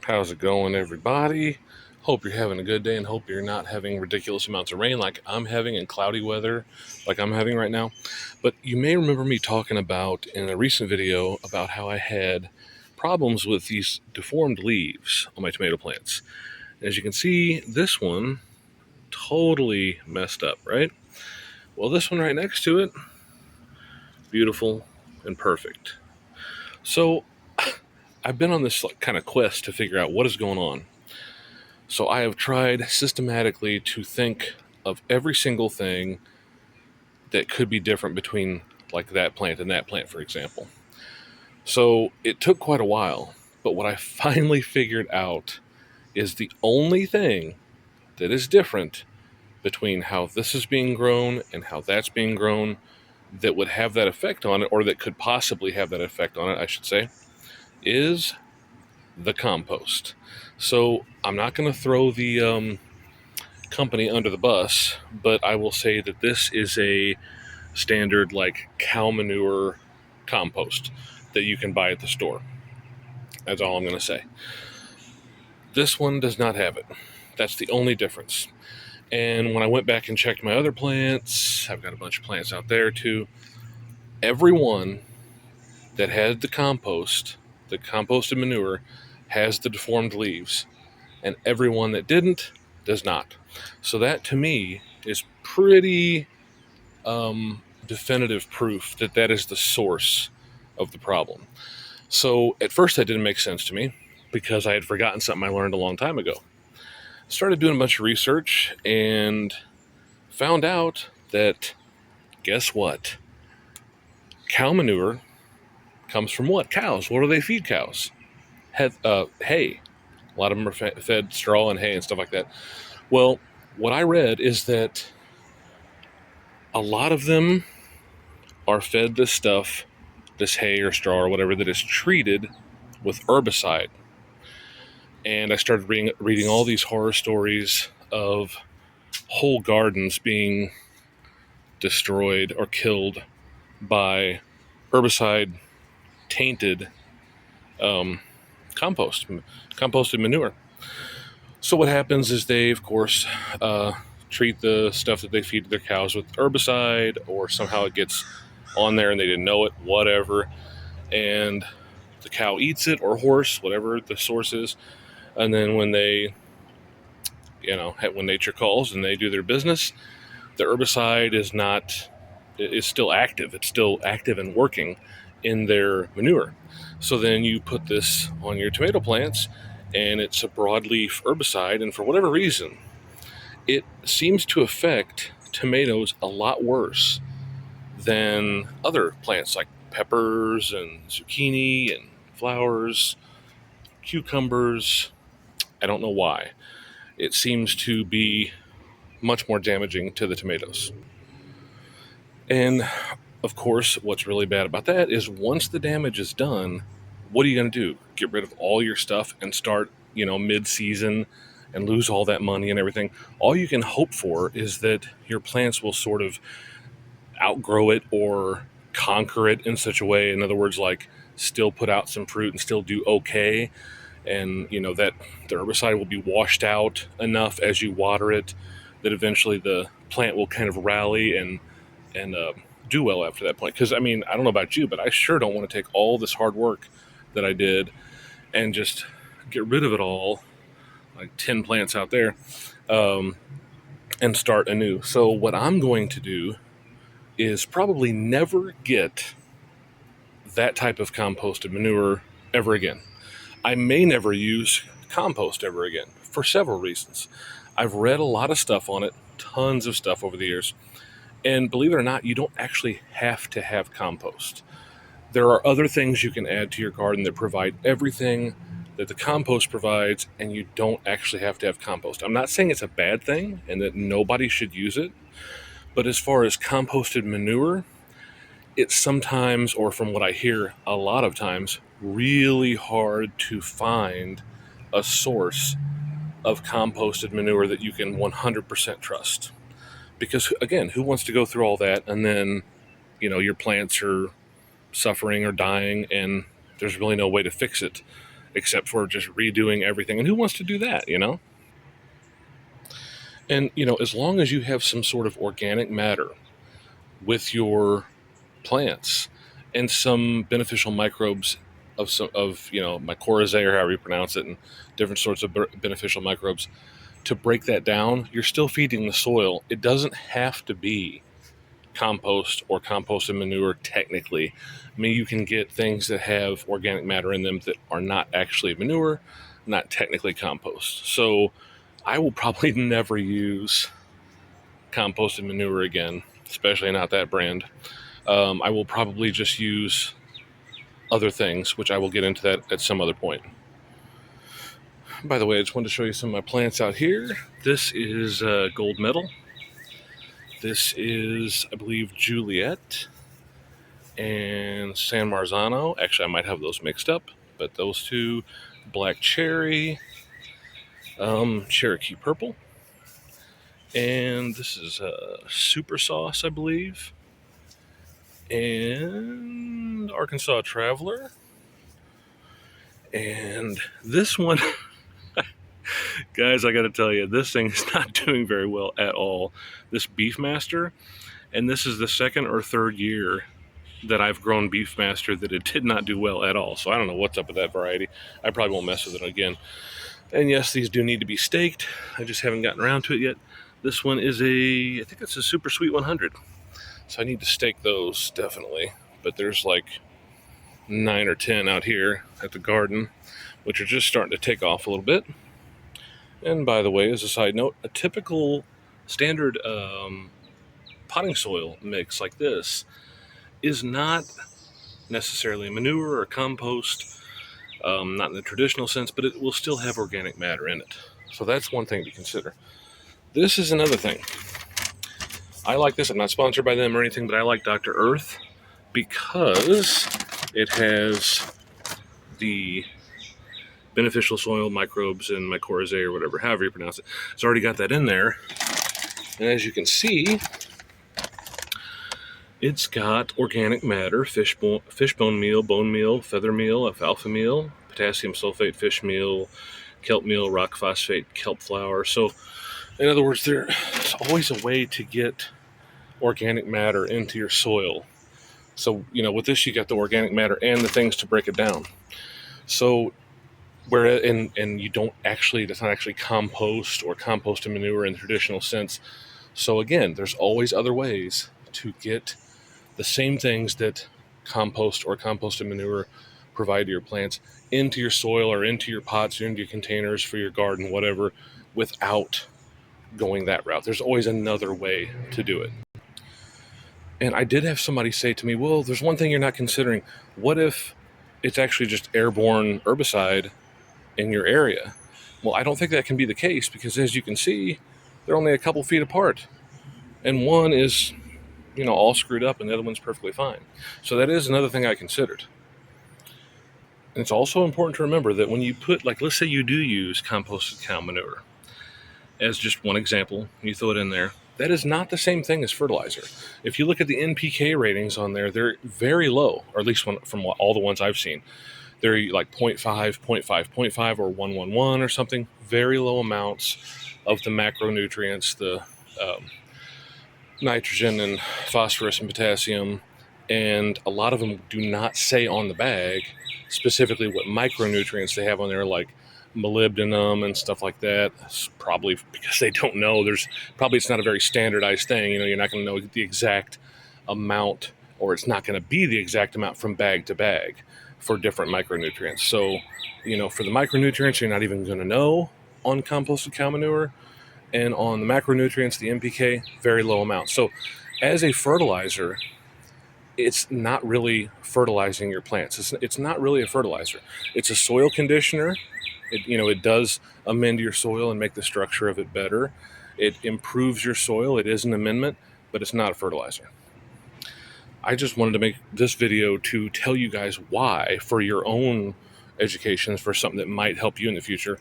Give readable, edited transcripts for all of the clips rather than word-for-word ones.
How's it going, everybody? Hope you're having a good day and hope you're not having ridiculous amounts of rain like I'm having and cloudy weather like I'm having right now. But you may remember me talking about in a recent video about how I had problems with these deformed leaves on my tomato plants. As you can see, this one totally messed up, right? Well, this one right next to it, beautiful and perfect. So I've been on this kind of quest to figure out what is going on. So I have tried systematically to think of every single thing that could be different between like that plant and that plant, for example. So it took quite a while, but what I finally figured out is the only thing that is different between how this is being grown and how that's being grown that would have that effect on it, or that could possibly have that effect on it, I should say, is the compost. So I'm not going to throw the company under the bus, but I will say that this is a standard like cow manure compost that you can buy at the store. That's all I'm going to say. This one does not have it. That's the only difference. And when I went back and checked my other plants, I've got a bunch of plants out there too. Every one that had the composted manure, has the deformed leaves, and every one that didn't does not. So that to me is pretty definitive proof that that is the source of the problem. So at first that didn't make sense to me because I had forgotten something I learned a long time ago. Started doing a bunch of research and found out that, guess what? Cow manure comes from what? Cows. What do they feed cows? Hay. A lot of them are fed straw and hay and stuff like that. Well, what I read is that a lot of them are fed this stuff, this hay or straw or whatever, that is treated with herbicide. And I started reading all these horror stories of whole gardens being destroyed or killed by herbicide tainted composted manure. So what happens is they, of course, treat the stuff that they feed their cows with herbicide, or somehow it gets on there and they didn't know it, whatever, and the cow eats it, or horse, whatever the source is. And then when they, when nature calls and they do their business, the herbicide is still active. It's still active and working in their manure. So then you put this on your tomato plants, and it's a broadleaf herbicide, and for whatever reason, it seems to affect tomatoes a lot worse than other plants like peppers and zucchini and flowers, cucumbers. I don't know why. It seems to be much more damaging to the tomatoes. And of course, what's really bad about that is once the damage is done, what are you going to do? Get rid of all your stuff and start, mid-season and lose all that money and everything? All you can hope for is that your plants will sort of outgrow it or conquer it in such a way. In other words, like still put out some fruit and still do okay. And, that the herbicide will be washed out enough as you water it that eventually the plant will kind of rally and do well after that point. Because, I don't know about you, but I sure don't want to take all this hard work that I did and just get rid of it all, like 10 plants out there, and start anew. So what I'm going to do is probably never get that type of composted manure ever again. I may never use compost ever again for several reasons. I've read a lot of stuff on it, tons of stuff over the years. And believe it or not, you don't actually have to have compost. There are other things you can add to your garden that provide everything that the compost provides, and you don't actually have to have compost. I'm not saying it's a bad thing and that nobody should use it, but as far as composted manure, it's sometimes, or from what I hear a lot of times, really hard to find a source of composted manure that you can 100% trust. Because again, who wants to go through all that and then, your plants are suffering or dying and there's really no way to fix it except for just redoing everything. And who wants to do that, you know? And, you know, as long as you have some sort of organic matter with your plants and some beneficial microbes of you know, mycorrhizae, or however you pronounce it, and different sorts of beneficial microbes to break that down, you're still feeding the soil. It doesn't have to be compost or composted manure technically. I mean, you can get things that have organic matter in them that are not actually manure, not technically compost. So I will probably never use composted manure again, especially not that brand. I will probably just use other things, which I will get into that at some other point. By the way, I just wanted to show you some of my plants out here. This is gold medal. This is, I believe, Juliet and San Marzano. Actually, I might have those mixed up, but those two, black cherry, Cherokee purple, and this is super sauce, I believe, and Arkansas Traveler. And this one, guys, I gotta tell you, this thing is not doing very well at all. This Beefmaster, and this is the second or third year that I've grown Beefmaster that it did not do well at all. So I don't know what's up with that variety. I probably won't mess with it again. And yes, these do need to be staked. I just haven't gotten around to it yet. This one is I think it's a Super Sweet 100. So I need to stake those, definitely. But there's like 9 or 10 out here at the garden, which are just starting to take off a little bit. And by the way, as a side note, a typical standard potting soil mix like this is not necessarily manure or compost, not in the traditional sense, but it will still have organic matter in it. So that's one thing to consider. This is another thing. I like this. I'm not sponsored by them or anything, but I like Dr. Earth because it has the beneficial soil microbes and mycorrhizae, or whatever, however you pronounce it. It's already got that in there. And as you can see, it's got organic matter, fish bone meal, bone meal, feather meal, alfalfa meal, potassium sulfate fish meal, kelp meal, rock phosphate, kelp flour. So, in other words, there's always a way to get organic matter into your soil. So, you know, with this, you got the organic matter and the things to break it down. So, and you don't actually, that's not actually compost or composted manure in the traditional sense. So again, there's always other ways to get the same things that compost or composted manure provide to your plants into your soil or into your pots or into your containers for your garden, whatever, without going that route. There's always another way to do it. And I did have somebody say to me, well, there's one thing you're not considering. What if it's actually just airborne herbicide in your area? Well, I don't think that can be the case, because as you can see, they're only a couple feet apart. And one is, you know, all screwed up and the other one's perfectly fine. So that is another thing I considered. And it's also important to remember that when you put, like, let's say you do use composted cow manure as just one example, you throw it in there, that is not the same thing as fertilizer. If you look at the NPK ratings on there, they're very low, or at least from all the ones I've seen. They're like 0.5, 0.5, 0.5, or 111 or something. Very low amounts of the macronutrients, the nitrogen and phosphorus and potassium. And a lot of them do not say on the bag specifically what micronutrients they have on there, like molybdenum and stuff like that. It's probably because they don't know. It's not a very standardized thing. You know, you're not going to know the exact amount, or it's not going to be the exact amount from bag to bag for different micronutrients. So, you know, for the micronutrients, you're not even going to know on composted cow manure. And on the macronutrients, the NPK, very low amounts. So as a fertilizer, it's not really fertilizing your plants. It's not really a fertilizer. It's a soil conditioner. It does amend your soil and make the structure of it better. It improves your soil. It is an amendment, but it's not a fertilizer. I just wanted to make this video to tell you guys why, for your own education, for something that might help you in the future,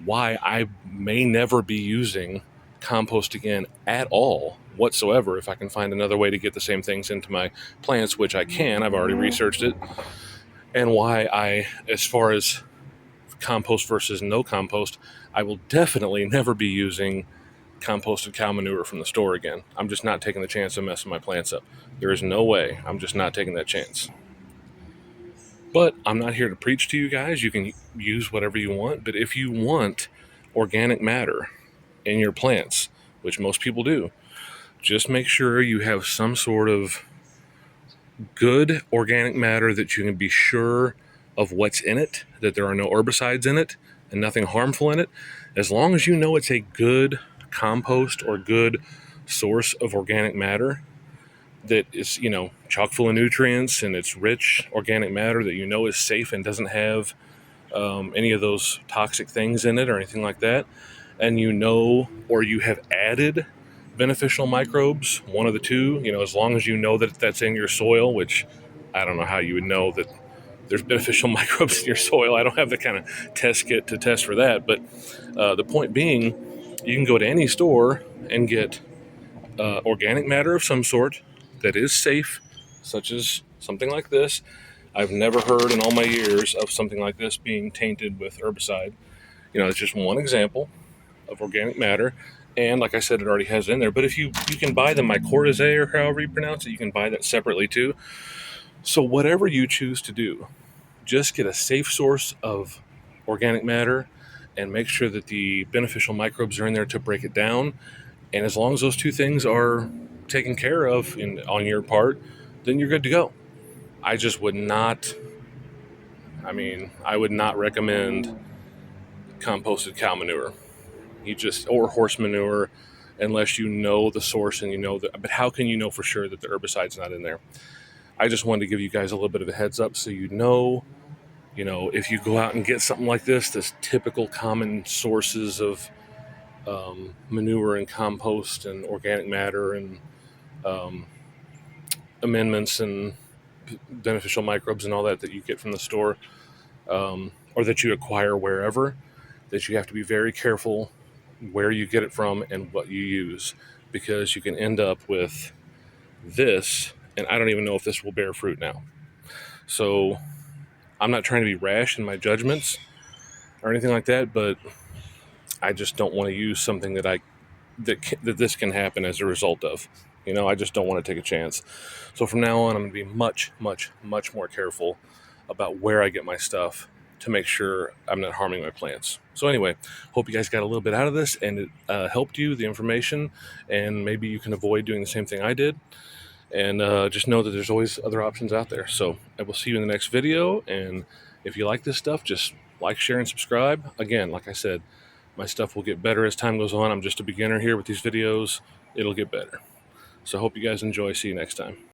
why I may never be using compost again at all whatsoever if I can find another way to get the same things into my plants, which I can. I've already researched it. And why I, as far as compost versus no compost, I will definitely never be using composted cow manure from the store again. I'm just not taking the chance of messing my plants up. There is no way. I'm just not taking that chance. But I'm not here to preach to you guys. You can use whatever you want. But if you want organic matter in your plants, which most people do, just make sure you have some sort of good organic matter that you can be sure of what's in it, that there are no herbicides in it and nothing harmful in it. As long as you know it's a good compost or good source of organic matter that is, chock full of nutrients, and it's rich organic matter that you know is safe and doesn't have any of those toxic things in it or anything like that, and or you have added beneficial microbes, one of the two, as long as you know that that's in your soil, which I don't know how you would know that there's beneficial microbes in your soil. I don't have the kind of test kit to test for that. But the point being, you can go to any store and get organic matter of some sort that is safe, such as something like this. I've never heard in all my years of something like this being tainted with herbicide. It's just one example of organic matter. And like I said, it already has it in there. But if you can buy the mycorrhizae, or however you pronounce it, you can buy that separately too. So whatever you choose to do, just get a safe source of organic matter and make sure that the beneficial microbes are in there to break it down. And as long as those two things are taken care of on your part, then you're good to go. I would not recommend composted cow manure. Or horse manure, unless you know the source and but how can you know for sure that the herbicide's not in there? I just wanted to give you guys a little bit of a heads up so if you go out and get something like this typical common sources of manure and compost and organic matter and amendments and beneficial microbes and all that you get from the store, or that you acquire wherever, that you have to be very careful where you get it from and what you use, because you can end up with this, and I don't even know if this will bear fruit now. So I'm not trying to be rash in my judgments or anything like that, but I just don't want to use something that this can happen as a result of. I just don't want to take a chance. So from now on, I'm going to be much, much, much more careful about where I get my stuff to make sure I'm not harming my plants. So anyway, hope you guys got a little bit out of this and it helped you, the information, and maybe you can avoid doing the same thing I did. And just know that there's always other options out there. So I will see you in the next video. And if you like this stuff, just like, share, and subscribe. Again, like I said, my stuff will get better as time goes on. I'm just a beginner here with these videos. It'll get better. So I hope you guys enjoy. See you next time.